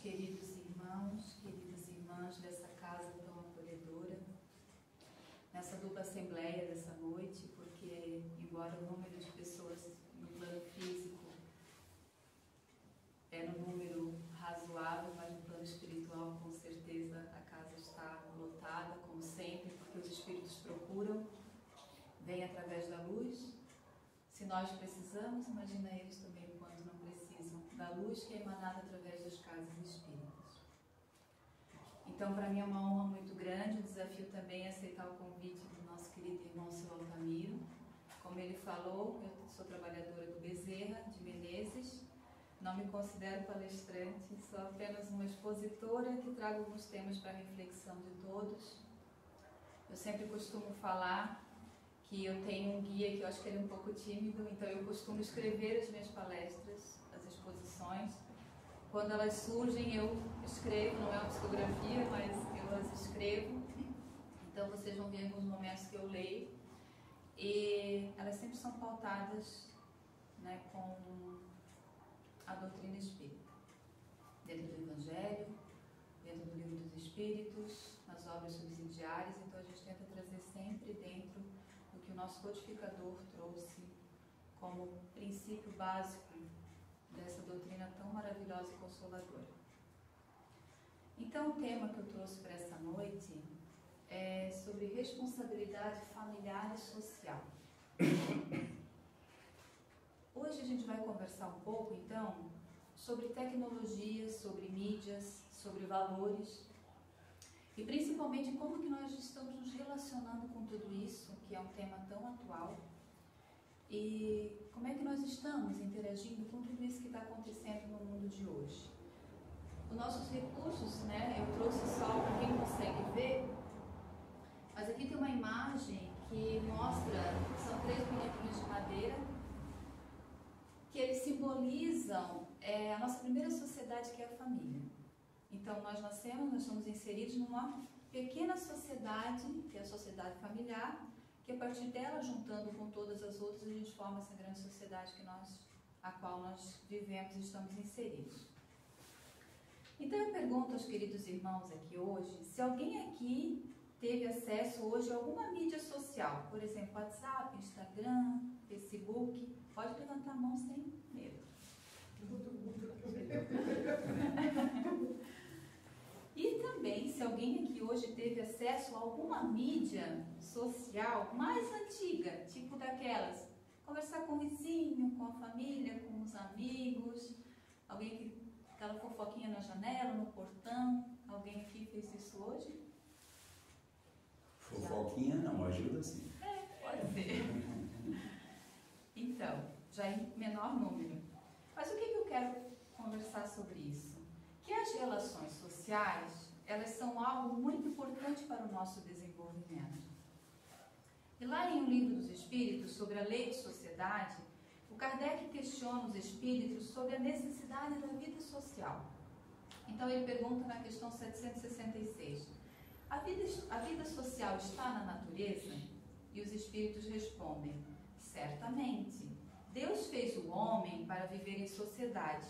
queridos irmãos, queridas irmãs dessa casa tão acolhedora, nessa dupla assembleia dessa noite, porque, embora o número de pessoas no plano físico é no número razoável, mas no plano espiritual, com certeza, a casa está lotada, como sempre, porque os espíritos procuram, vêm através da luz. Se nós precisamos, imagina eles também quando não precisam da luz que é emanada através das casas espíritas. Então, para mim é uma honra muito grande, o desafio também é aceitar o convite do nosso querido irmão Seu Altamiro. Como ele falou, eu sou trabalhadora do Bezerra, de Menezes, não me considero palestrante, sou apenas uma expositora que trago alguns temas para a reflexão de todos. Eu sempre costumo falar que eu tenho um guia que eu acho que ele é um pouco tímido, então eu costumo escrever as minhas palestras, as exposições. Quando elas surgem, eu escrevo, não é uma psicografia, mas eu as escrevo. Então vocês vão ver alguns momentos que eu leio. E elas sempre são pautadas, né, com a doutrina espírita. Dentro do Evangelho, dentro do Livro dos Espíritos, nas obras subsidiárias. Então a gente tenta trazer sempre dentro do que o nosso codificador trouxe como princípio básico dessa doutrina tão maravilhosa e consoladora. Então o tema que eu trouxe para essa noite é sobre responsabilidade familiar e social. Hoje a gente vai conversar um pouco, então, sobre tecnologias, sobre mídias, sobre valores e principalmente como que nós estamos nos relacionando com tudo isso, que é um tema tão atual, e como é que nós estamos interagindo com tudo isso que está acontecendo no mundo de hoje. Os nossos recursos, né, eu trouxe só para quem consegue ver, mas aqui tem uma imagem que mostra, são 3 bonequinhos de madeira, que eles simbolizam a nossa primeira sociedade, que é a família. Então nós nascemos, nós somos inseridos numa pequena sociedade, que é a sociedade familiar, que a partir dela, juntando com todas as outras, a gente forma essa grande sociedade a qual nós vivemos e estamos inseridos. Então eu pergunto aos queridos irmãos aqui hoje, se alguém aqui teve acesso hoje a alguma mídia social, por exemplo, WhatsApp, Instagram, Facebook, pode levantar a mão sem medo. E também, se alguém aqui hoje teve acesso a alguma mídia social mais antiga, tipo daquelas, conversar com o vizinho, com a família, com os amigos, alguém que, aquela fofoquinha na janela, no portão, alguém aqui fez isso hoje? Fofoquinha não, ajuda sim. Pode ser. Então, já em menor número. Mas o que eu quero conversar sobre isso? Que as relações sociais, elas são algo muito importante para o nosso desenvolvimento. E lá em O Livro dos Espíritos, sobre a lei de sociedade, o Kardec questiona os espíritos sobre a necessidade da vida social. Então ele pergunta na questão 766, a vida social está na natureza? E os espíritos respondem, certamente. Deus fez o homem para viver em sociedade.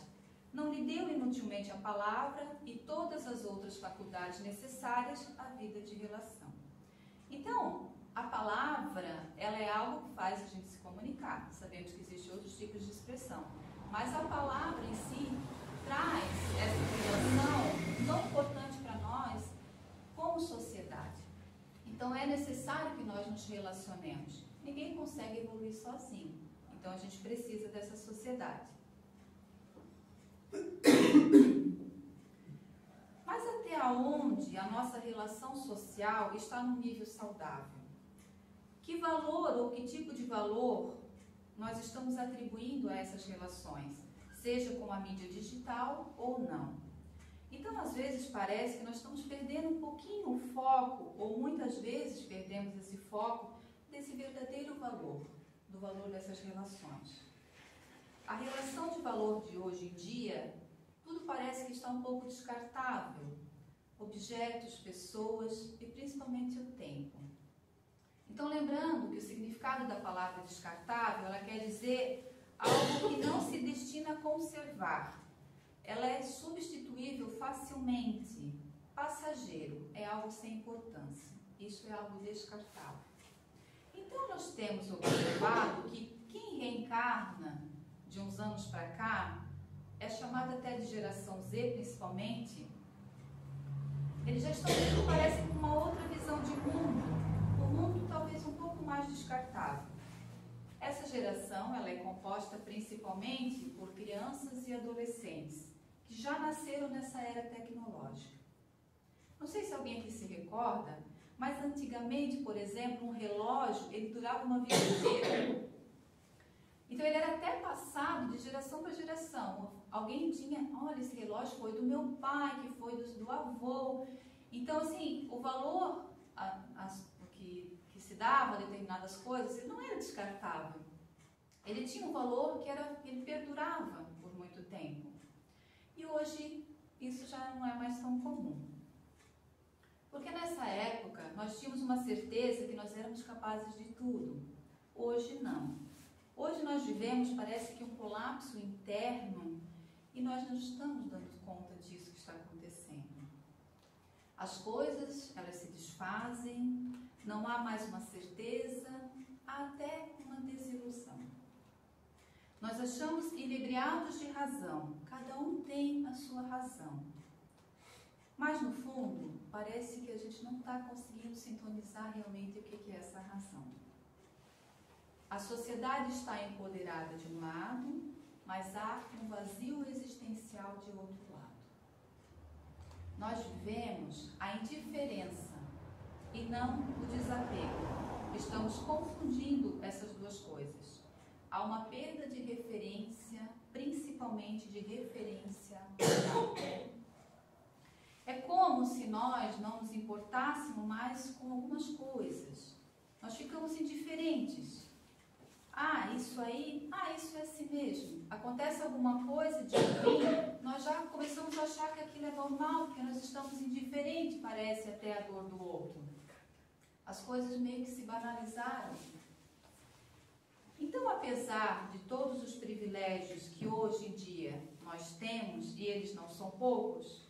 Não lhe deu inutilmente a palavra e todas as outras faculdades necessárias à vida de relação. Então, a palavra, ela é algo que faz a gente se comunicar. Sabemos que existem outros tipos de expressão. Mas a palavra em si traz essa relação tão importante para nós como sociedade. Então, é necessário que nós nos relacionemos. Ninguém consegue evoluir sozinho. Então, a gente precisa dessa sociedade. Mas até onde a nossa relação social está num nível saudável? Que valor ou que tipo de valor nós estamos atribuindo a essas relações, seja com a mídia digital ou não? Então, às vezes, parece que nós estamos perdendo um pouquinho o foco, ou muitas vezes perdemos esse foco desse verdadeiro valor, do valor dessas relações. A relação de valor de hoje em dia, tudo parece que está um pouco descartável. Objetos, pessoas e principalmente o tempo. Então, lembrando que o significado da palavra descartável, ela quer dizer algo que não se destina a conservar, ela é substituível facilmente. Passageiro é algo sem importância. Isso é algo descartável. Então, nós temos observado que quem reencarna de uns anos para cá, é chamada até de geração Z, principalmente, eles já estão, parece, com uma outra visão de mundo. O mundo talvez um pouco mais descartável. Essa geração, ela é composta principalmente por crianças e adolescentes, que já nasceram nessa era tecnológica. Não sei se alguém aqui se recorda, mas antigamente, por exemplo, um relógio, ele durava uma vida inteira. Então, ele era até passado de geração para geração. Alguém tinha, olha, esse relógio foi do meu pai, que foi do avô. Então, assim, o valor que se dava a determinadas coisas, ele não era descartável. Ele tinha um valor que ele perdurava por muito tempo. E hoje, isso já não é mais tão comum. Porque nessa época, nós tínhamos uma certeza que nós éramos capazes de tudo. Hoje, não. Hoje nós vivemos, parece que um colapso interno, e nós não estamos dando conta disso que está acontecendo. As coisas, elas se desfazem, não há mais uma certeza, há até uma desilusão. Nós achamos inebriados de razão, cada um tem a sua razão. Mas no fundo, parece que a gente não está conseguindo sintonizar realmente o que é essa razão. A sociedade está empoderada de um lado, mas há um vazio existencial de outro lado. Nós vivemos a indiferença e não o desapego. Estamos confundindo essas duas coisas. Há uma perda de referência, principalmente de referência moral. É como se nós não nos importássemos mais com algumas coisas. Nós ficamos indiferentes. Isso é assim mesmo. Acontece alguma coisa de ruim, nós já começamos a achar que aquilo é normal, porque nós estamos indiferentes, parece até a dor do outro. As coisas meio que se banalizaram. Então, apesar de todos os privilégios que hoje em dia nós temos, e eles não são poucos,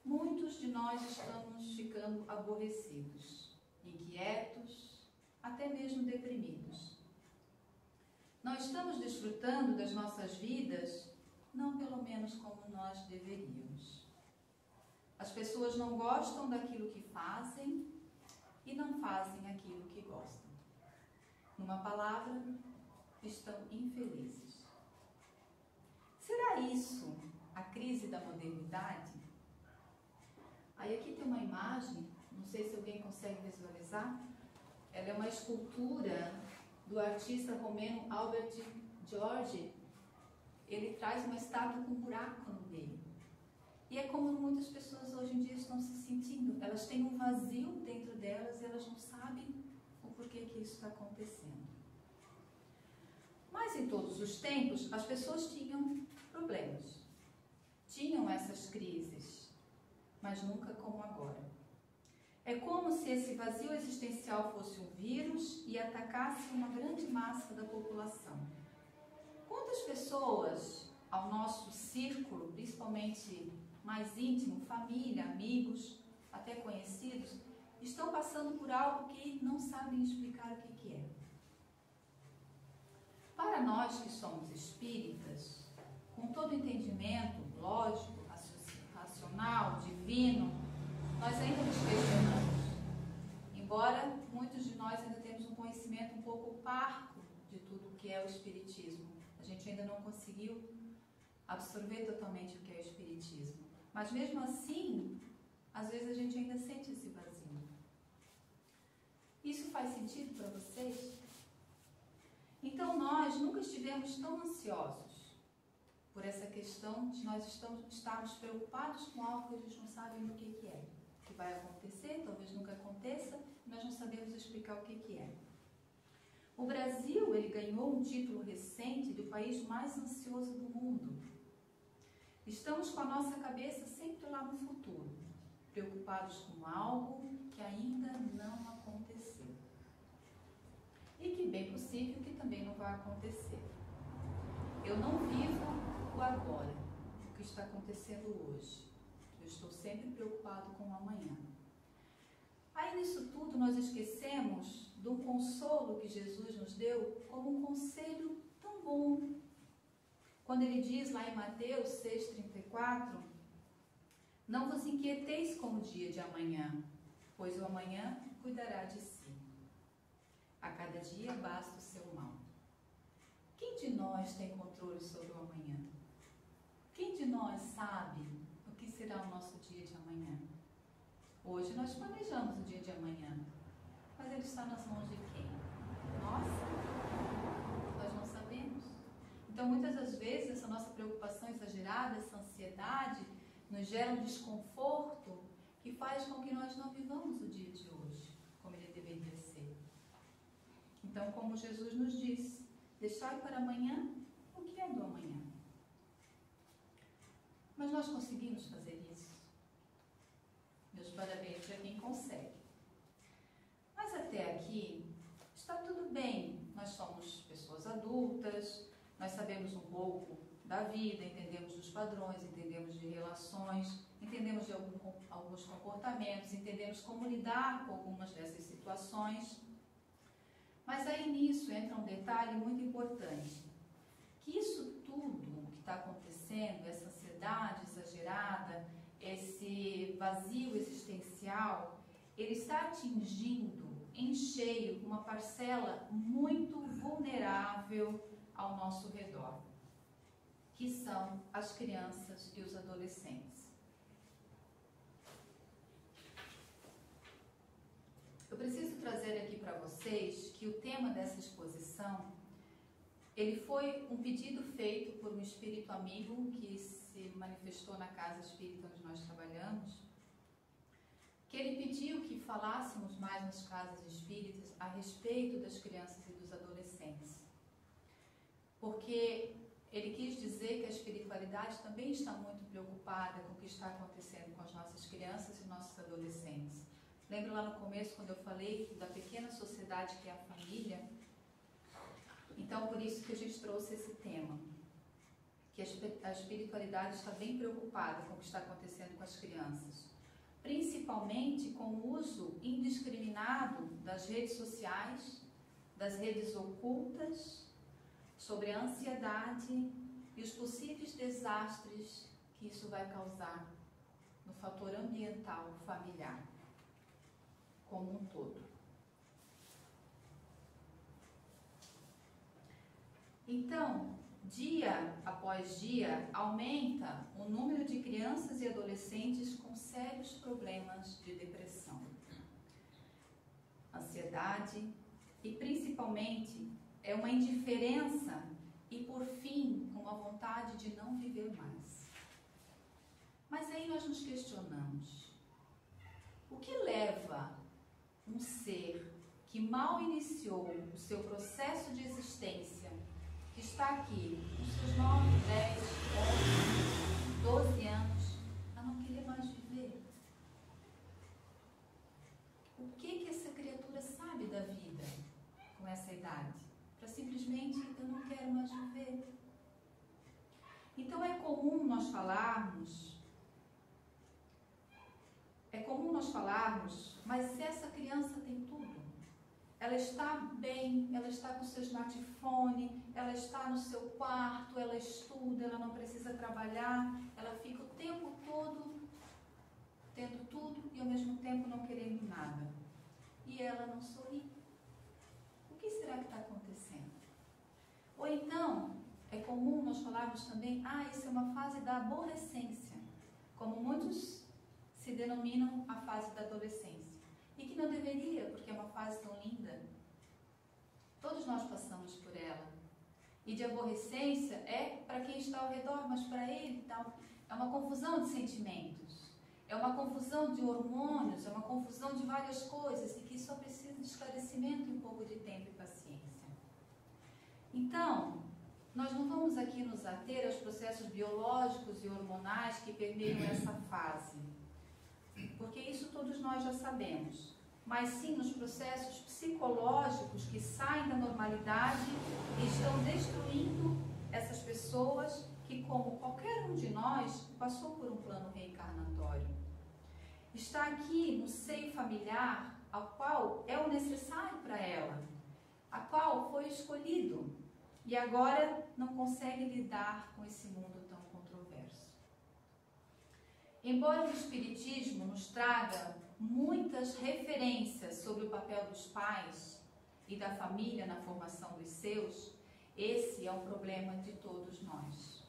muitos de nós estamos ficando aborrecidos, inquietos, até mesmo deprimidos. Nós estamos desfrutando das nossas vidas, não pelo menos como nós deveríamos. As pessoas não gostam daquilo que fazem e não fazem aquilo que gostam. Numa palavra, estão infelizes. Será isso a crise da modernidade? Aí aqui tem uma imagem, não sei se alguém consegue visualizar. Ela é uma escultura do artista romeno Albert Giorgi. Ele traz uma estátua com um buraco no meio. E é como muitas pessoas hoje em dia estão se sentindo. Elas têm um vazio dentro delas e elas não sabem o porquê que isso está acontecendo. Mas em todos os tempos, as pessoas tinham problemas. Tinham essas crises, mas nunca como agora. É como se esse vazio existencial fosse um vírus e atacasse uma grande massa da população. Quantas pessoas ao nosso círculo, principalmente mais íntimo, família, amigos, até conhecidos, estão passando por algo que não sabem explicar o que é? Para nós que somos espíritas, com todo o entendimento lógico, racional, divino, nós ainda nos questionamos. Embora muitos de nós ainda temos um conhecimento um pouco parco de tudo o que é o Espiritismo. A gente ainda não conseguiu absorver totalmente o que é o Espiritismo. Mas mesmo assim, às vezes a gente ainda sente esse vazio. Isso faz sentido para vocês? Então nós nunca estivemos tão ansiosos por essa questão de nós estarmos preocupados com algo que a gente não sabe o que é. Que vai acontecer, talvez nunca aconteça, nós não sabemos explicar o que é. O Brasil, ele ganhou um título recente de o país mais ansioso do mundo. Estamos com a nossa cabeça sempre lá no futuro, preocupados com algo que ainda não aconteceu. E que bem possível que também não vai acontecer. Eu não vivo o agora. O que está acontecendo hoje. Eu estou sempre preocupado com o amanhã. Aí nisso tudo nós esquecemos do consolo que Jesus nos deu como um conselho tão bom. Quando ele diz lá em Mateus 6,34, não vos inquieteis com o dia de amanhã, pois o amanhã cuidará de si. A cada dia basta o seu mal. Quem de nós tem controle sobre o amanhã? Quem de nós sabe o que será o nosso dia de amanhã? Hoje nós planejamos o dia de amanhã, mas ele está nas mãos de quem? Nossa, nós não sabemos. Então, muitas das vezes, essa nossa preocupação exagerada, essa ansiedade, nos gera um desconforto que faz com que nós não vivamos o dia de hoje, como ele deveria ser. Então, como Jesus nos diz, deixai para amanhã o que é do amanhã. Mas nós conseguimos fazer isso? Meus parabéns a quem consegue. Mas até aqui está tudo bem. Nós somos pessoas adultas, nós sabemos um pouco da vida, entendemos dos padrões, entendemos de relações, entendemos de alguns comportamentos, entendemos como lidar com algumas dessas situações. Mas aí nisso entra um detalhe muito importante, que isso tudo que está acontecendo, essa ansiedade exagerada, esse vazio existencial, ele está atingindo em cheio uma parcela muito vulnerável ao nosso redor, que são as crianças e os adolescentes. Eu preciso trazer aqui para vocês que o tema dessa exposição, ele foi um pedido feito por um espírito amigo que se manifestou na casa espírita onde nós trabalhamos, que ele pediu que falássemos mais nas casas espíritas a respeito das crianças e dos adolescentes. Porque ele quis dizer que a espiritualidade também está muito preocupada com o que está acontecendo com as nossas crianças e nossos adolescentes. Lembra lá no começo, quando eu falei da pequena sociedade que é a família? Então, por isso que a gente trouxe esse tema, que a espiritualidade está bem preocupada com o que está acontecendo com as crianças, principalmente com o uso indiscriminado das redes sociais, das redes ocultas, sobre a ansiedade e os possíveis desastres que isso vai causar no fator ambiental familiar como um todo. Então, dia após dia, aumenta o número de crianças e adolescentes com sérios problemas de depressão, ansiedade e, principalmente, é uma indiferença e, por fim, uma vontade de não viver mais. Mas aí nós nos questionamos, o que leva um ser que mal iniciou o seu processo de existência, que está aqui, com seus 9, 10, 11, 12 anos, a não querer mais viver? O que essa criatura sabe da vida com essa idade? Para simplesmente, eu não quero mais viver. Então é comum nós falarmos, mas se essa criança tem tudo, ela está bem, ela está com o seu smartphone, ela está no seu quarto, ela estuda, ela não precisa trabalhar, ela fica o tempo todo tendo tudo e ao mesmo tempo não querendo nada. E ela não sorri. O que será que está acontecendo? Ou então, é comum nós falarmos também, isso é uma fase da aborrecência, como muitos se denominam a fase da adolescência. E que não deveria, porque é uma fase tão linda. Todos nós passamos por ela. E de aborrecência é para quem está ao redor, mas para ele é uma confusão de sentimentos. É uma confusão de hormônios, é uma confusão de várias coisas e que só precisa de esclarecimento e um pouco de tempo e paciência. Então, nós não vamos aqui nos ater aos processos biológicos e hormonais que permeiam essa fase, porque isso todos nós já sabemos, mas sim nos processos psicológicos que saem da normalidade e estão destruindo essas pessoas que, como qualquer um de nós passou por um plano reencarnatório. Está aqui no seio familiar, ao qual é o necessário para ela, a qual foi escolhido, e agora não consegue lidar com esse mundo tão controverso. Embora o Espiritismo nos traga muitas referências sobre o papel dos pais e da família na formação dos seus, esse é um problema de todos nós.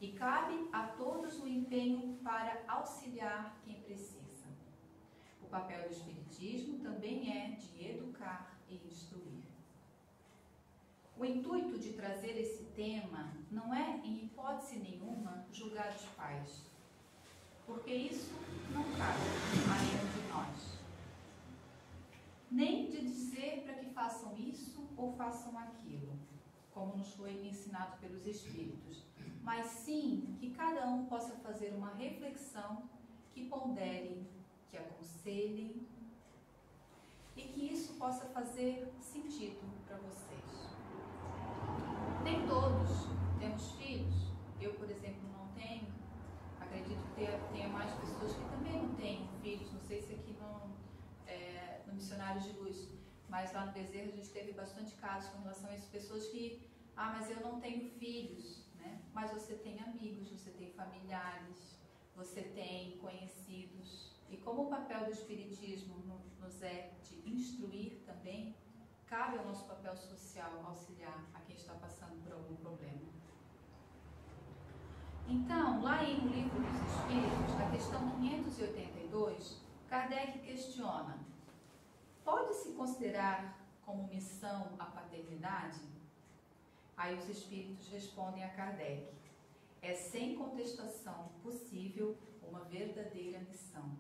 E cabe a todos o empenho para auxiliar quem precisa. O papel do Espiritismo também é de educar e instruir. O intuito de trazer esse tema não é, em hipótese nenhuma, julgar os pais, porque isso não cabe a nenhum de nós. Nem de dizer para que façam isso ou façam aquilo, como nos foi ensinado pelos Espíritos, mas sim que cada um possa fazer uma reflexão que pondere, que aconselhem e que isso possa fazer sentido para vocês. Nem todos temos filhos. Eu, por exemplo, não tenho. Acredito que tenha mais pessoas que também não têm filhos. Não sei se aqui no Missionários de Luz, mas lá no Bezerra a gente teve bastante casos com relação a isso. Pessoas que, mas eu não tenho filhos, né? Mas você tem amigos, você tem familiares, você tem conhecidos. E como o papel do Espiritismo nos é de instruir também, cabe ao nosso papel social auxiliar a quem está passando por algum problema. Então, lá no Livro dos Espíritos, na questão 582, Kardec questiona: pode-se considerar como missão a paternidade? Aí os Espíritos respondem a Kardec: é sem contestação possível uma verdadeira missão.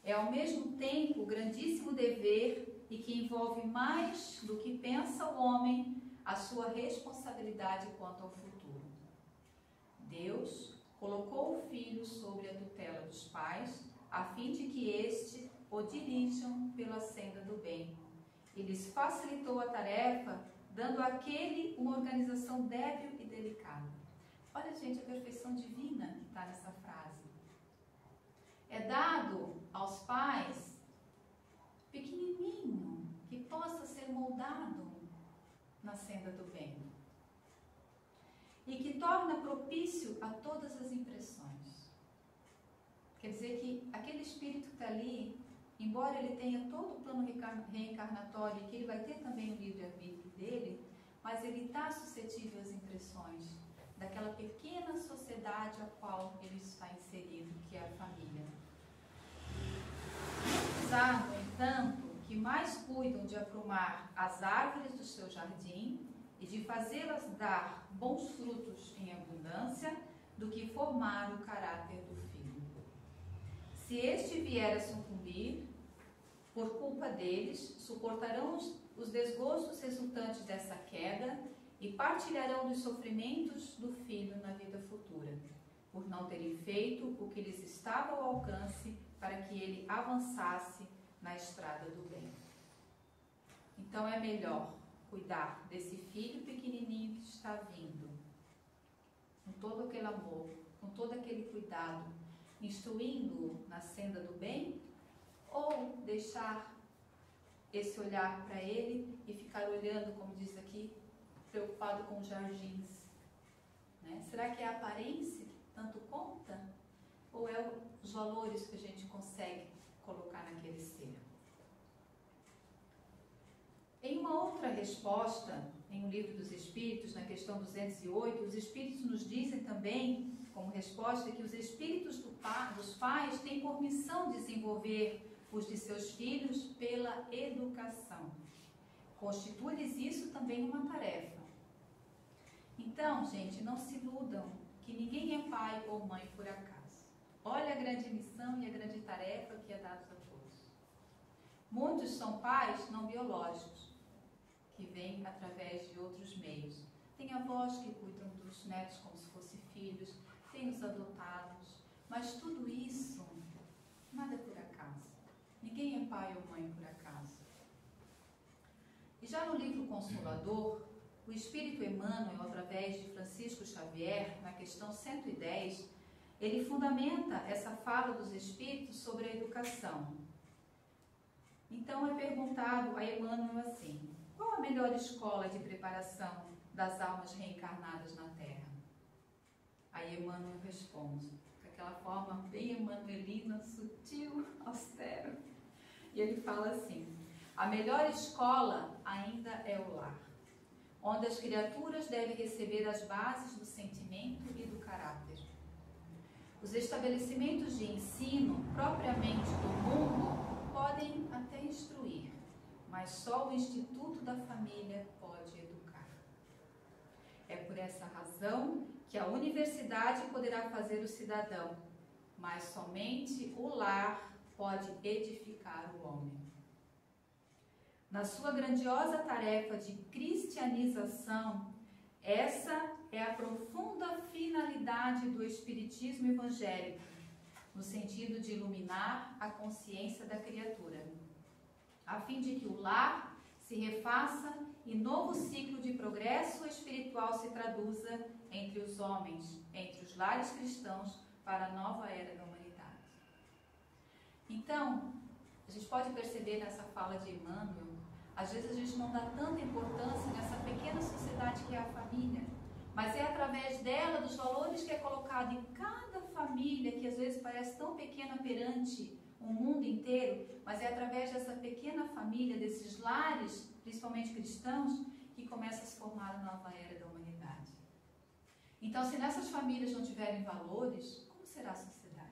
É ao mesmo tempo grandíssimo dever e que envolve mais do que pensa o homem a sua responsabilidade quanto ao futuro. Deus colocou o filho sobre a tutela dos pais a fim de que este o dirijam pela senda do bem e lhes facilitou a tarefa, dando àquele uma organização débil e delicada. Olha, gente, a perfeição divina que está nessa frase. É dado aos pais pequenininho, que possa ser moldado na senda do bem e que torna propício a todas as impressões. Quer dizer que aquele espírito que está ali, embora ele tenha todo o plano reencarnatório, que ele vai ter também o livre-arbítrio dele, mas ele está suscetível às impressões daquela pequena sociedade a qual ele está inserido, que é a família. Usar, no entanto, que mais cuidam de aprumar as árvores do seu jardim e de fazê-las dar bons frutos em abundância, do que formar o caráter do filho. Se este vier a sucumbir, por culpa deles, suportarão os desgostos resultantes dessa queda e partilharão dos sofrimentos do filho na vida futura, por não terem feito o que lhes estava ao alcance para que ele avançasse na estrada do bem. Então é melhor cuidar desse filho pequenininho que está vindo, com todo aquele amor, com todo aquele cuidado, instruindo-o na senda do bem, ou deixar esse olhar para ele e ficar olhando, como diz aqui, preocupado com os jardins, né? Será que é a aparência que tanto conta? Ou é os valores que a gente consegue colocar naquele ser? Em uma outra resposta, em O Livro dos Espíritos, na questão 208, os Espíritos nos dizem também, como resposta, que os espíritos dos pais têm por missão desenvolver os de seus filhos pela educação. Constitui-lhes isso também uma tarefa. Então, gente, não se iludam que ninguém é pai ou mãe por acaso. Olha a grande missão e a grande tarefa que é dada a todos. Muitos são pais não biológicos, que vêm através de outros meios. Tem avós que cuidam dos netos como se fossem filhos, tem os adotados, mas tudo isso, nada é por acaso. Ninguém é pai ou mãe por acaso. E já no livro Consolador, o Espírito Emmanuel, através de Francisco Xavier, na questão 110, ele fundamenta essa fala dos Espíritos sobre a educação. Então é perguntado a Emmanuel assim: qual a melhor escola de preparação das almas reencarnadas na Terra? Aí Emmanuel responde, com aquela forma bem emanuelina, sutil, austera. E ele fala assim: a melhor escola ainda é o lar, onde as criaturas devem receber as bases do sentimento e do caráter. Os estabelecimentos de ensino propriamente do mundo podem até instruir, mas só o Instituto da Família pode educar. É por essa razão que a universidade poderá fazer o cidadão, mas somente o lar pode edificar o homem. Na sua grandiosa tarefa de cristianização, essa é a profunda finalidade do Espiritismo evangélico, no sentido de iluminar a consciência da criatura, a fim de que o lar se refaça e novo ciclo de progresso espiritual se traduza entre os homens, entre os lares cristãos, para a nova era da humanidade. Então, a gente pode perceber nessa fala de Emmanuel, às vezes a gente não dá tanta importância nessa pequena sociedade que é a família, mas é através dela, dos valores que é colocado em cada família, que às vezes parece tão pequena perante o mundo inteiro, mas é através dessa pequena família, desses lares, principalmente cristãos, que começa a se formar a nova era da humanidade. Então, se nessas famílias não tiverem valores, como será a sociedade?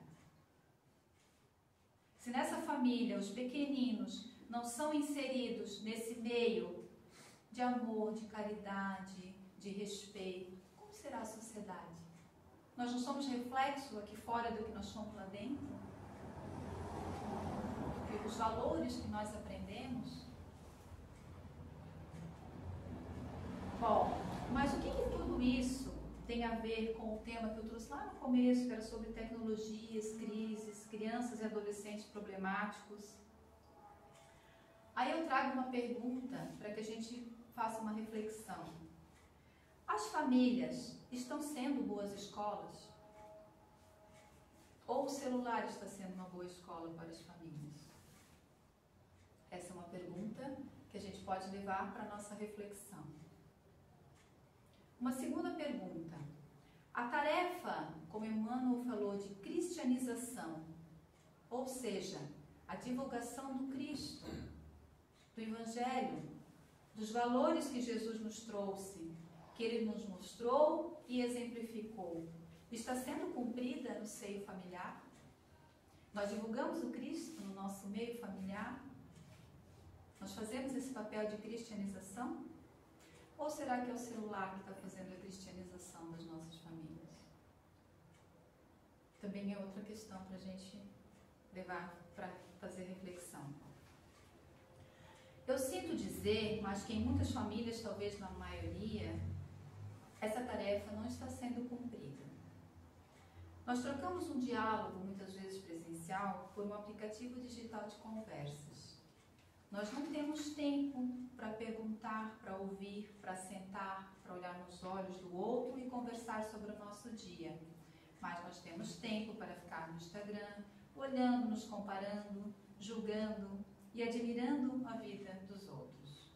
Se nessa família os pequeninos não são inseridos nesse meio de amor, de caridade, de respeito, como será a sociedade? Nós não somos reflexo aqui fora do que nós somos lá dentro? Os valores que nós aprendemos? Bom, mas o que tudo isso tem a ver com o tema que eu trouxe lá no começo, que era sobre tecnologias, crises, crianças e adolescentes problemáticos? Aí eu trago uma pergunta para que a gente faça uma reflexão. As famílias estão sendo boas escolas? Ou o celular está sendo uma boa escola para as famílias? Essa é uma pergunta que a gente pode levar para a nossa reflexão. Uma segunda pergunta. A tarefa, como Emmanuel falou, de cristianização, ou seja, a divulgação do Cristo, do Evangelho, dos valores que Jesus nos trouxe, que Ele nos mostrou e exemplificou, está sendo cumprida no seio familiar? Nós divulgamos o Cristo no nosso meio familiar? Nós fazemos esse papel de cristianização? Ou será que é o celular que está fazendo a cristianização das nossas famílias? Também é outra questão para a gente levar para fazer reflexão. Eu sinto dizer, mas que em muitas famílias, talvez na maioria, essa tarefa não está sendo cumprida. Nós trocamos um diálogo, muitas vezes presencial, por um aplicativo digital de conversas. Nós não temos tempo para perguntar, para ouvir, para sentar, para olhar nos olhos do outro e conversar sobre o nosso dia. Mas nós temos tempo para ficar no Instagram, olhando, nos comparando, julgando e admirando a vida dos outros.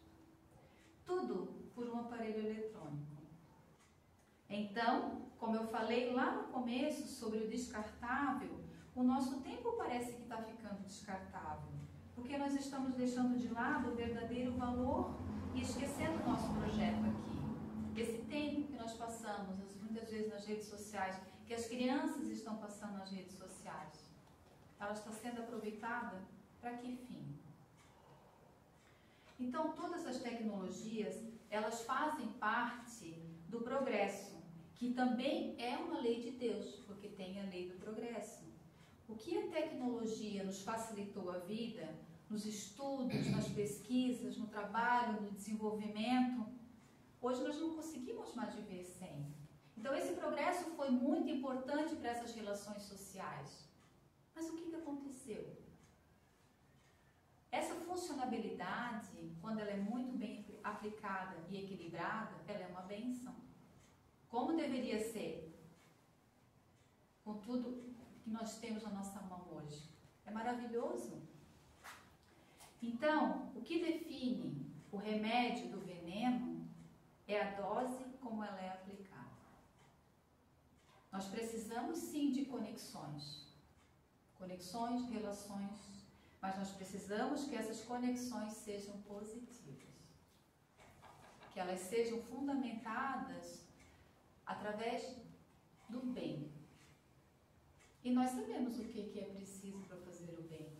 Tudo por um aparelho eletrônico. Então, como eu falei lá no começo sobre o descartável, o nosso tempo parece que está ficando descartável, porque nós estamos deixando de lado o verdadeiro valor e esquecendo o nosso projeto aqui. Esse tempo que nós passamos, muitas vezes nas redes sociais, que as crianças estão passando nas redes sociais, ela está sendo aproveitada para que fim? Então, todas as tecnologias, elas fazem parte do progresso, que também é uma lei de Deus, porque tem a lei do progresso. O que a tecnologia nos facilitou a vida, nos estudos, nas pesquisas, no trabalho, no desenvolvimento, hoje nós não conseguimos mais viver sem. Então, esse progresso foi muito importante para essas relações sociais. Mas o que aconteceu? Essa funcionalidade, quando ela é muito bem aplicada e equilibrada, ela é uma bênção. Como deveria ser? Com tudo que nós temos na nossa mão hoje. É maravilhoso. Então, o que define o remédio do veneno é a dose como ela é aplicada. Nós precisamos sim de conexões, relações, mas nós precisamos que essas conexões sejam positivas, que elas sejam fundamentadas através do bem. E nós sabemos o que é preciso para fazer o bem.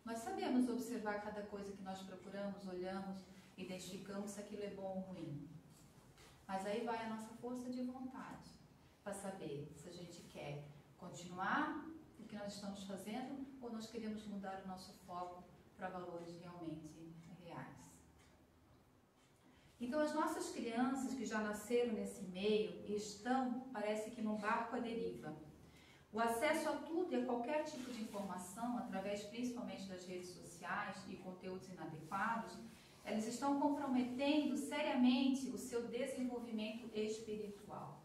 Nós sabemos observar cada coisa que nós procuramos, olhamos, identificamos se aquilo é bom ou ruim. Mas aí vai a nossa força de vontade para saber se a gente quer continuar o que nós estamos fazendo ou nós queremos mudar o nosso foco para valores realmente reais. Então, as nossas crianças que já nasceram nesse meio estão, parece que num barco à deriva. O acesso a tudo e a qualquer tipo de informação, através principalmente das redes sociais e conteúdos inadequados, eles estão comprometendo seriamente o seu desenvolvimento espiritual,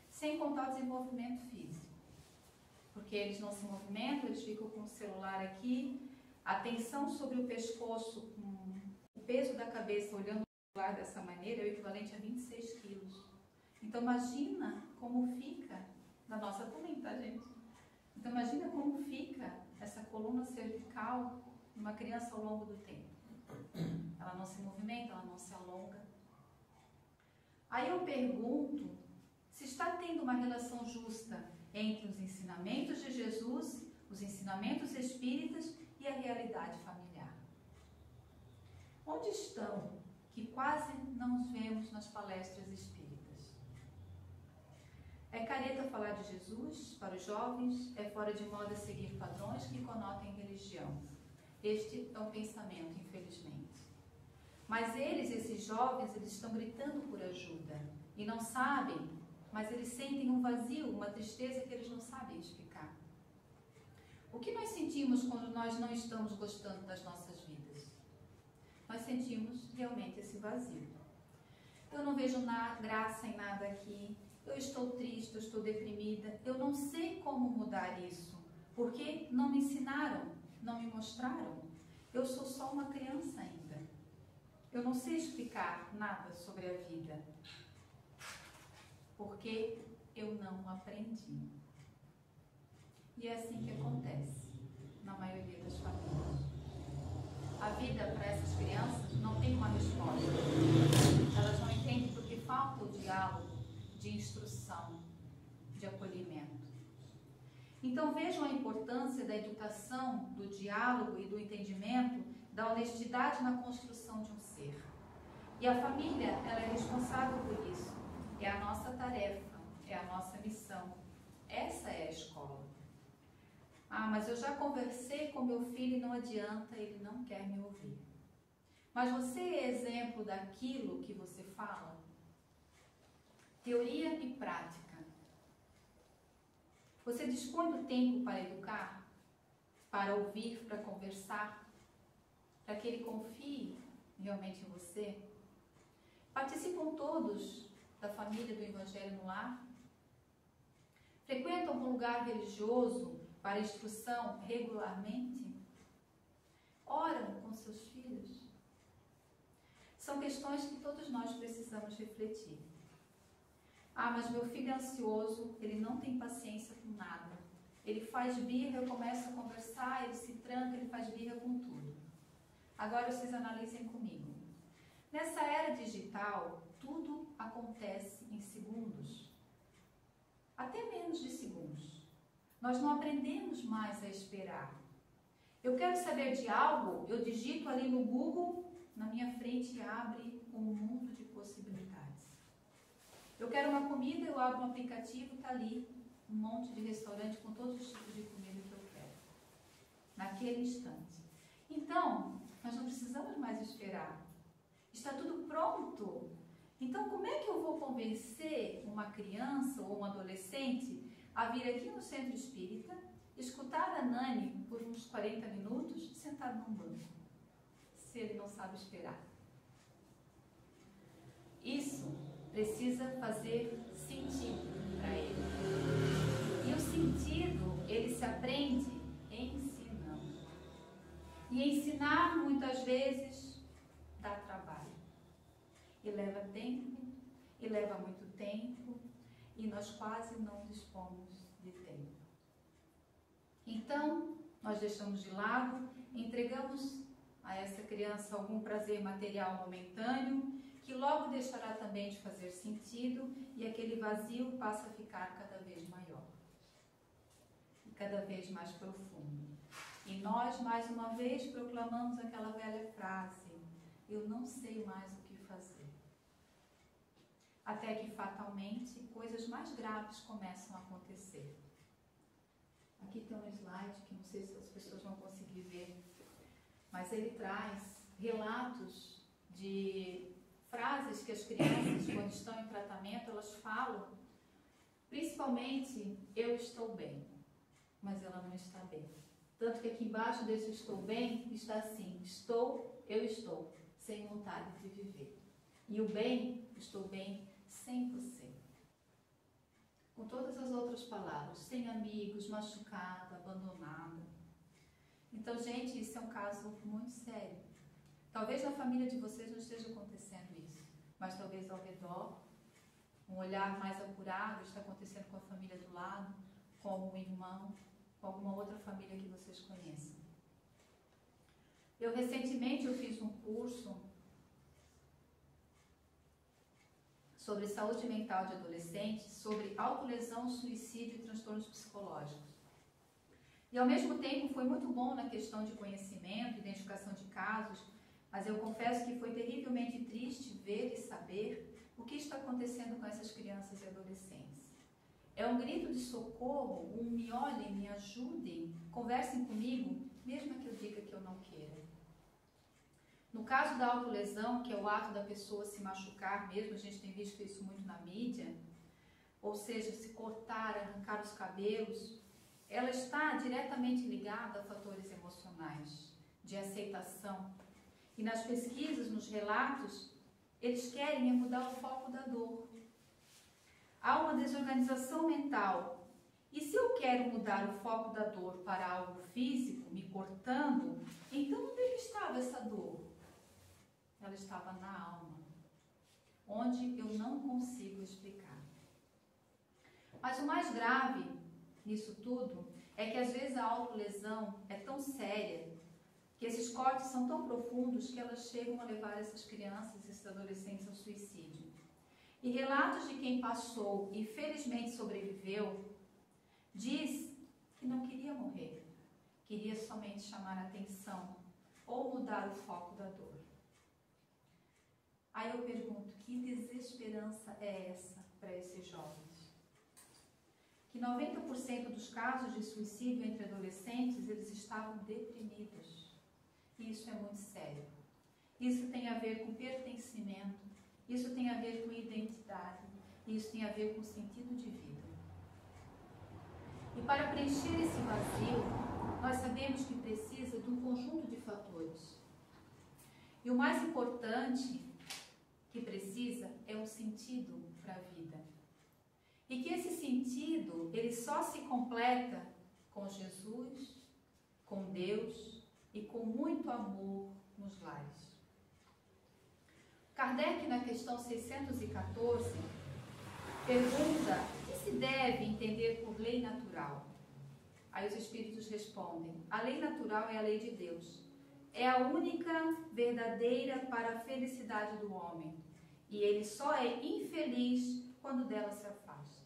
sem contar o desenvolvimento físico. Porque eles não se movimentam, eles ficam com o celular aqui, a tensão sobre o pescoço, o peso da cabeça olhando o celular dessa maneira é o equivalente a 26 quilos. Então imagina como fica, da nossa também, tá, gente? Então imagina como fica essa coluna cervical numa criança ao longo do tempo. Ela não se movimenta, ela não se alonga. Aí eu pergunto se está tendo uma relação justa entre os ensinamentos de Jesus, os ensinamentos espíritas e a realidade familiar. Onde estão, que quase não os vemos nas palestras espíritas? É careta falar de Jesus para os jovens, é fora de moda seguir padrões que conotem religião. Este é um pensamento, infelizmente. Mas esses jovens, eles estão gritando por ajuda e não sabem, mas eles sentem um vazio, uma tristeza que eles não sabem explicar. O que nós sentimos quando nós não estamos gostando das nossas vidas? Nós sentimos realmente esse vazio. Eu não vejo graça em nada aqui. Eu estou triste, eu estou deprimida, eu não sei como mudar isso, porque não me ensinaram, não me mostraram. Eu sou só uma criança ainda. Eu não sei explicar nada sobre a vida, porque eu não aprendi. E é assim que acontece na maioria das famílias. A vida para essas crianças não tem uma resposta. Elas não entendem porque falta o diálogo, de instrução, de acolhimento. Então vejam a importância da educação, do diálogo e do entendimento, da honestidade na construção de um ser. E a família, ela é responsável por isso. É a nossa tarefa, é a nossa missão. Essa é a escola. Ah, mas eu já conversei com meu filho e não adianta, ele não quer me ouvir. Mas você é exemplo daquilo que você fala? Teoria e prática. Você dispõe do tempo para educar? Para ouvir, para conversar? Para que ele confie realmente em você? Participam todos da família do Evangelho no lar? Frequentam um lugar religioso para instrução regularmente? Oram com seus filhos? São questões que todos nós precisamos refletir. Ah, mas meu filho é ansioso, ele não tem paciência com nada. Ele faz birra, eu começo a conversar, ele se tranca, ele faz birra com tudo. Agora vocês analisem comigo. Nessa era digital, tudo acontece em segundos. Até menos de segundos. Nós não aprendemos mais a esperar. Eu quero saber de algo, eu digito ali no Google, na minha frente abre um mundo de possibilidades. Eu quero uma comida, eu abro um aplicativo, está ali um monte de restaurante com todos os tipos de comida que eu quero. Naquele instante. Então, nós não precisamos mais esperar. Está tudo pronto. Então, como é que eu vou convencer uma criança ou um adolescente a vir aqui no centro espírita, escutar a Nani por uns 40 minutos, sentado num banco, se ele não sabe esperar? isso precisa fazer sentido para ele. E o sentido, ele se aprende ensinando. E ensinar, muitas vezes, dá trabalho. E leva tempo, e leva muito tempo, e nós quase não dispomos de tempo. Então, nós deixamos de lado, entregamos a essa criança algum prazer material momentâneo, que logo deixará também de fazer sentido, e aquele vazio passa a ficar cada vez maior, e cada vez mais profundo. E nós, mais uma vez, proclamamos aquela velha frase: eu não sei mais o que fazer. Até que, fatalmente, coisas mais graves começam a acontecer. Aqui tem um slide que não sei se as pessoas vão conseguir ver, mas ele traz relatos de frases que as crianças, quando estão em tratamento, elas falam, principalmente, eu estou bem, mas ela não está bem. Tanto que aqui embaixo desse estou bem, está assim, eu estou, sem vontade de viver. E o bem, estou bem 100%. Com todas as outras palavras, sem amigos, machucada, abandonada. Então, gente, isso é um caso muito sério. Talvez na família de vocês não esteja acontecendo isso, mas talvez ao redor, um olhar mais apurado está acontecendo com a família do lado, com algum irmão, com alguma outra família que vocês conheçam. Recentemente eu fiz um curso sobre saúde mental de adolescentes, sobre autolesão, suicídio e transtornos psicológicos. E ao mesmo tempo foi muito bom na questão de conhecimento, identificação de casos, mas eu confesso que foi terrivelmente triste ver e saber o que está acontecendo com essas crianças e adolescentes. É um grito de socorro, um me olhem, me ajudem, conversem comigo, mesmo que eu diga que eu não queira. No caso da autolesão, que é o ato da pessoa se machucar mesmo, a gente tem visto isso muito na mídia, ou seja, se cortar, arrancar os cabelos, ela está diretamente ligada a fatores emocionais, de aceitação. E nas pesquisas, nos relatos, eles querem mudar o foco da dor. Há uma desorganização mental. E se eu quero mudar o foco da dor para algo físico, me cortando, então onde é que estava essa dor? Ela estava na alma, onde eu não consigo explicar. Mas o mais grave nisso tudo é que às vezes a autolesão é tão séria, que esses cortes são tão profundos que elas chegam a levar essas crianças e esses adolescentes ao suicídio. E relatos de quem passou e felizmente sobreviveu, diz que não queria morrer, queria somente chamar a atenção ou mudar o foco da dor. Aí eu pergunto, que desesperança é essa para esses jovens? Que 90% dos casos de suicídio entre adolescentes, eles estavam deprimidos. E isso é muito sério. Isso tem a ver com pertencimento, isso tem a ver com identidade, isso tem a ver com sentido de vida. E para preencher esse vazio, nós sabemos que precisa de um conjunto de fatores. E o mais importante que precisa é um sentido para a vida. E que esse sentido, ele só se completa com Jesus, com Deus e com muito amor nos lares. Kardec, na questão 614, pergunta o que se deve entender por lei natural. Aí os espíritos respondem, a lei natural é a lei de Deus. É a única verdadeira para a felicidade do homem. E ele só é infeliz quando dela se afasta.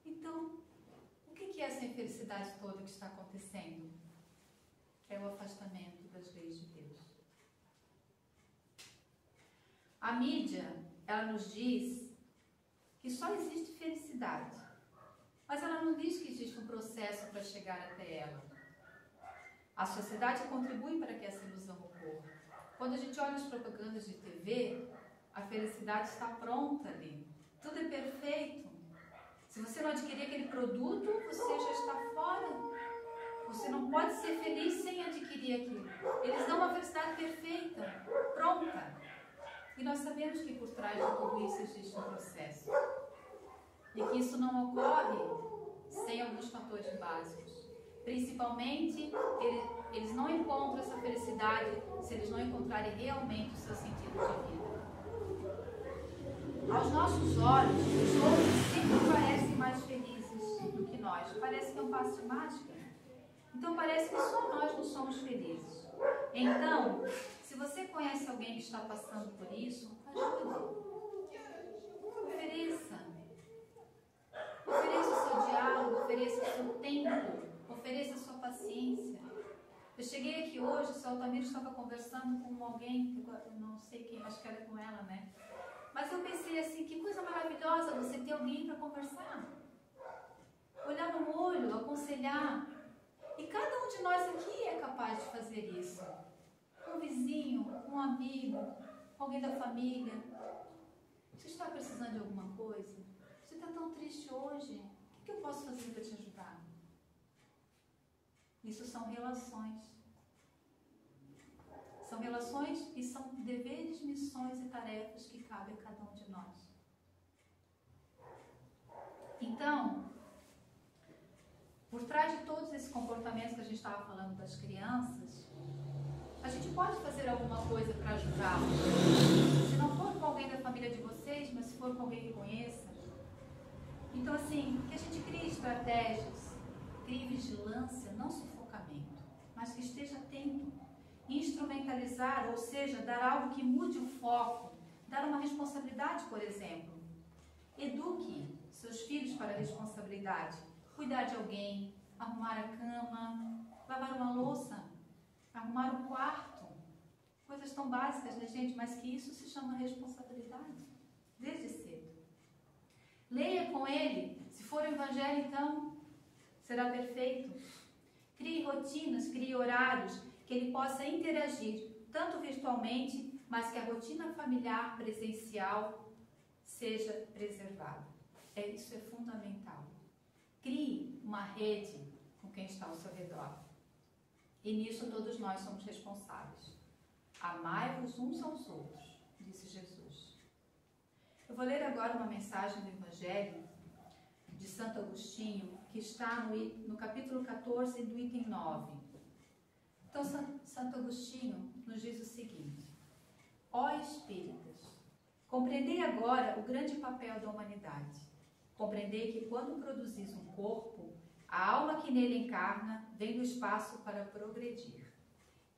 Então, o que é essa infelicidade toda que está acontecendo? É o afastamento das leis de Deus. A mídia, ela nos diz que só existe felicidade, mas ela não diz que existe um processo para chegar até ela. A sociedade contribui para que essa ilusão ocorra. Quando a gente olha as propagandas de TV, a felicidade está pronta ali. Tudo é perfeito. Se você não adquirir aquele produto, você já está fora. Você não pode ser feliz sem adquirir aquilo. Eles dão uma felicidade perfeita, pronta. E nós sabemos que por trás de tudo isso existe um processo. E que isso não ocorre sem alguns fatores básicos. Principalmente, eles não encontram essa felicidade se eles não encontrarem realmente o seu sentido de vida. Aos nossos olhos, os outros sempre parecem mais felizes do que nós. Parece que é um passo de mágica. Então parece que só nós não somos felizes. Então, se você conhece alguém que está passando por isso, ajude. Ofereça. Ofereça o seu diálogo, ofereça o seu tempo, ofereça a sua paciência. Eu cheguei aqui hoje, o seu Altamiro estava conversando com alguém, que eu não sei quem, acho que era com ela, né? Mas eu pensei assim, que coisa maravilhosa você ter alguém para conversar. Olhar no olho, aconselhar. E cada um de nós aqui é capaz de fazer isso. Um vizinho, um amigo, alguém da família. Você está precisando de alguma coisa? Você está tão triste hoje? O que eu posso fazer para te ajudar? Isso são relações. São relações e são deveres, missões e tarefas que cabem a cada um de nós. Então, por trás de todos esses comportamentos que a gente estava falando das crianças, a gente pode fazer alguma coisa para ajudá-los. Se não for com alguém da família de vocês, mas se for com alguém que conheça. Então, assim, que a gente crie estratégias, crie vigilância, não sufocamento, mas que esteja atento. Instrumentalizar, ou seja, dar algo que mude o foco, dar uma responsabilidade, por exemplo. Eduque seus filhos para a responsabilidade. Cuidar de alguém, arrumar a cama, lavar uma louça, arrumar o quarto. Coisas tão básicas, né, gente? Mas que isso se chama responsabilidade, desde cedo. Leia com ele. Se for o evangelho, então, será perfeito. Crie rotinas, crie horários, que ele possa interagir, tanto virtualmente, mas que a rotina familiar presencial seja preservada. Isso é fundamental. Crie uma rede com quem está ao seu redor. E nisso todos nós somos responsáveis. Amai-vos uns aos outros, disse Jesus. Eu vou ler agora uma mensagem do Evangelho de Santo Agostinho, que está no capítulo 14, do item 9. Então, Santo Agostinho nos diz o seguinte: ó espíritas, compreendei agora o grande papel da humanidade. Compreendei que quando produzis um corpo, a alma que nele encarna vem do espaço para progredir.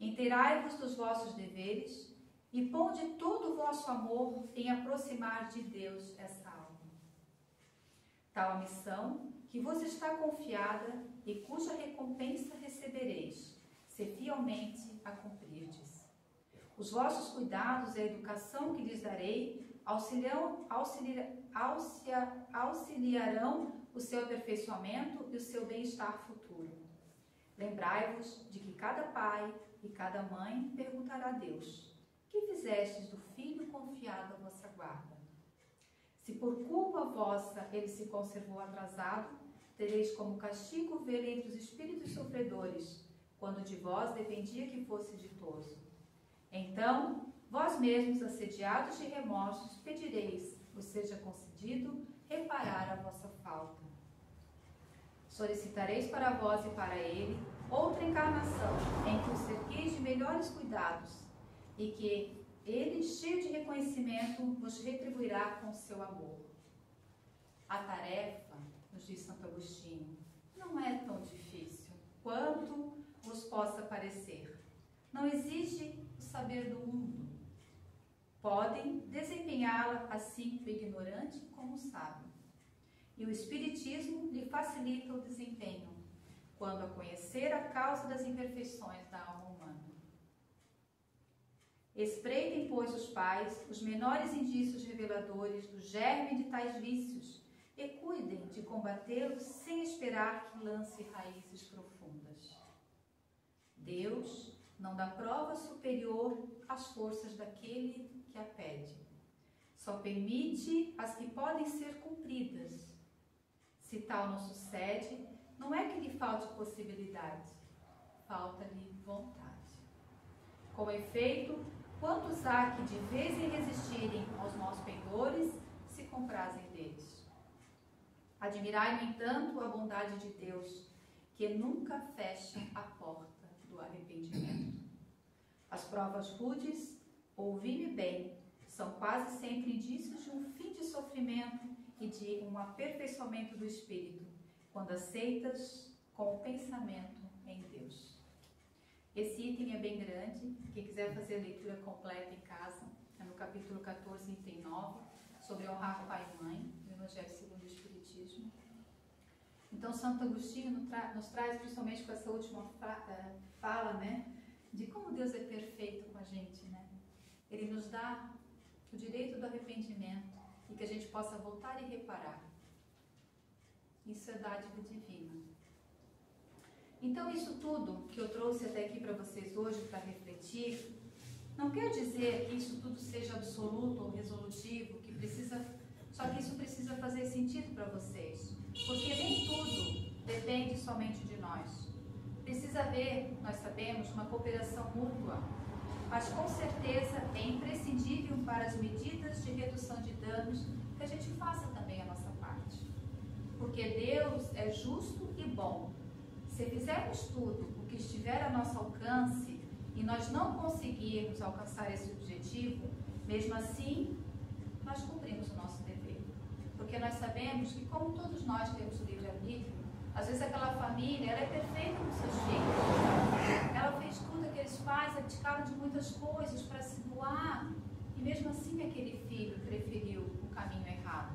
Inteirai-vos dos vossos deveres e ponde todo o vosso amor em aproximar de Deus essa alma. Tal a missão que vos está confiada e cuja recompensa recebereis, se fielmente a cumprirdes. Os vossos cuidados e a educação que lhes darei auxiliarão o seu aperfeiçoamento e o seu bem-estar futuro. Lembrai-vos de que cada pai e cada mãe perguntará a Deus: que fizestes do filho confiado à vossa guarda? Se por culpa vossa ele se conservou atrasado, tereis como castigo ver entre os espíritos sofredores, quando de vós dependia que fosse ditoso. Então, vós mesmos, assediados de remorsos, pedireis, vos seja concedido, reparar a vossa falta. Solicitareis para vós e para ele outra encarnação, em que os cerqueis de melhores cuidados, e que ele, cheio de reconhecimento, vos retribuirá com o seu amor. A tarefa, nos diz Santo Agostinho, não é tão difícil quanto vos possa parecer. Não exige o saber do mundo. Podem desempenhá-la assim o ignorante como o sábio. E o Espiritismo lhe facilita o desempenho, quando a conhecer a causa das imperfeições da alma humana. Espreitem, pois, os pais os menores indícios reveladores do germe de tais vícios e cuidem de combatê-los sem esperar que lance raízes profundas. Deus não dá prova superior às forças daquele que a pede. Só permite as que podem ser cumpridas. Se tal não sucede, não é que lhe falte possibilidade, falta-lhe vontade. Com efeito, Quantos há que, de vez em resistirem aos maus pendores, se comprazem deles? Admirai, no entanto, a bondade de Deus, que nunca fecha a porta do arrependimento. As provas rudes, ouvi-me bem, são quase sempre indícios de um fim de sofrimento e de um aperfeiçoamento do espírito, quando aceitas com o pensamento em Deus. Esse item é bem grande. Quem quiser fazer a leitura completa em casa, é no capítulo 14, item 9, sobre honrar pai e mãe, no Evangelho segundo o Espiritismo. Então, Santo Agostinho nos traz, principalmente com essa última fala, né, de como Deus é perfeito com a gente, né? Ele nos dá o direito do arrependimento e que a gente possa voltar e reparar. Isso é dádiva divina. Então, isso tudo que eu trouxe até aqui para vocês hoje, para refletir, não quer dizer que isso tudo seja absoluto ou resolutivo, só que isso precisa fazer sentido para vocês. Porque nem tudo depende somente de nós. Precisa haver, nós sabemos, uma cooperação mútua, mas com certeza é imprescindível para as medidas de redução de danos que a gente faça também a nossa parte. Porque Deus é justo e bom. Se fizermos tudo o que estiver a nosso alcance e nós não conseguirmos alcançar esse objetivo, mesmo assim, nós cumprimos o nosso dever. Porque nós sabemos que, como todos nós temos o livre-arbítrio, às vezes aquela família, ela é perfeita com seus filhos. Ela fez tudo, aqueles pais abdicaram de muitas coisas para se doar. E mesmo assim aquele filho preferiu o caminho errado.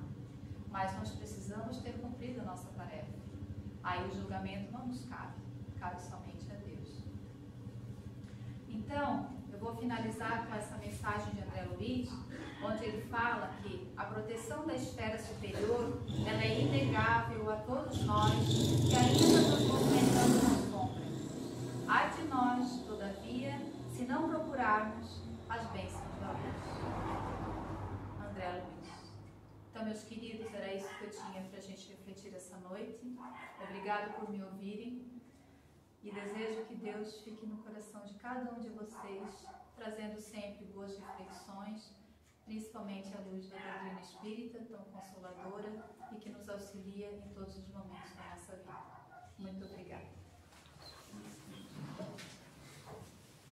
Mas nós precisamos ter cumprido a nossa tarefa. Aí o julgamento não nos cabe somente a Deus. Então, eu vou finalizar com essa mensagem de André Luiz, onde ele fala que a proteção da esfera superior, ela é inegável a todos nós que ainda nos movimentamos na sombra. Ai de nós, todavia, se não procurarmos as bênçãos da luz. André Luiz. Então, meus queridos, era isso que eu tinha para a gente refletir essa noite. Obrigado por me ouvirem e desejo que Deus fique no coração de cada um de vocês, trazendo sempre boas reflexões, principalmente à luz da doutrina espírita, tão consoladora e que nos auxilia em todos os momentos da nossa vida. Muito obrigada.